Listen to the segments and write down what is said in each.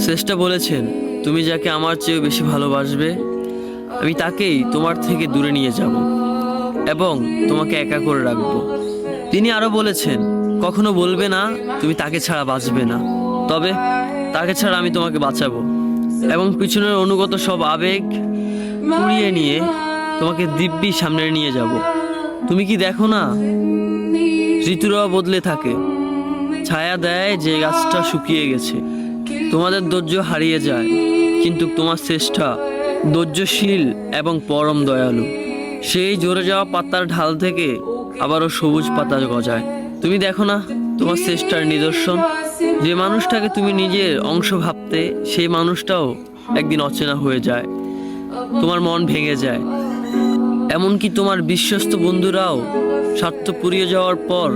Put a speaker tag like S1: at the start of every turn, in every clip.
S1: শ্রেষ্ঠ বলেছেন, তুমি যাকে আমার চেয়ে বেশি ভালোবাসবে আমি তাকেই তোমার থেকে দূরে নিয়ে যাব এবং তোমাকে একা করে রাখবো। তিনি আরো বলেছেন, কখনো বলবে না তুমি তাকে ছাড়া বাঁচবে না, তবে তাকে ছাড়া আমি তোমাকে বাঁচাবো এবং পিছনের অনুগত সব আবেগ পুড়িয়ে নিয়ে তোমাকে দিব্যি সামনে নিয়ে যাব। তুমি কি দেখো না, ঋতুরাও বদলে থাকে, ছায়া দেয় যে গাছটা শুকিয়ে গেছে। তোমাদের ধৈর্য হারিয়ে যায়, কিন্তু তোমার শ্রেষ্ঠা ধৈর্যশীল এবং পরম দয়ালু। সেই ঝরে যাওয়া পাতার ঢাল থেকে আবারও সবুজ পাতা গজায়। তুমি দেখো না তোমার শ্রেষ্ঠার নিদর্শন, যে মানুষটাকে তুমি নিজের অংশ ভাবতে সেই মানুষটাও একদিন অচেনা হয়ে যায়, তোমার মন ভেঙে যায়। এমনকি তোমার বিশ্বস্ত বন্ধুরাও স্বার্থ পুড়িয়ে যাওয়ার পর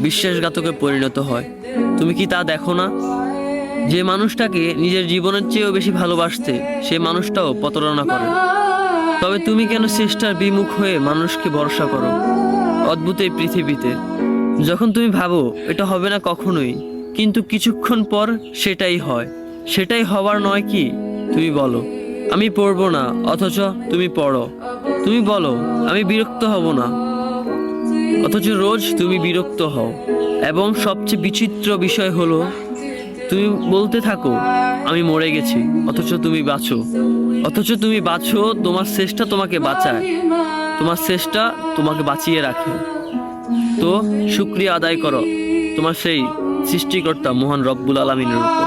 S1: বিশ্বাসঘাতকে পরিণত হয়। তুমি কি তা দেখো না? যে মানুষটাকে নিজের জীবনের চেয়েও বেশি ভালোবাসতে সেই মানুষটাও প্রতারণা করে। তবে তুমি কেন চেষ্টার বিমুখ হয়ে মানুষকে ভরসা করো? অদ্ভুত এই পৃথিবীতে, যখন তুমি ভাবো এটা হবে না কখনোই, কিন্তু কিছুক্ষণ পর সেটাই হয়। সেটাই হবার নয় কি? তুমি বলো আমি পড়বো না, অথচ তুমি পড়ো। তুমি বলো আমি বিরক্ত হব না, অথচ রোজ তুমি বিরক্ত হও। এবং সবচেয়ে বিচিত্র বিষয় হলো, তুমি বলতে থাকো আমি মরে গেছি, অথচ তুমি বাঁচো। তোমার চেষ্টা তোমাকে বাঁচায়, তোমার চেষ্টা তোমাকে বাঁচিয়ে রাখে। তো শুকরিয়া আদায় করো তোমার সেই সৃষ্টিকর্তা মহান রব্বুল আলামিনের উপর।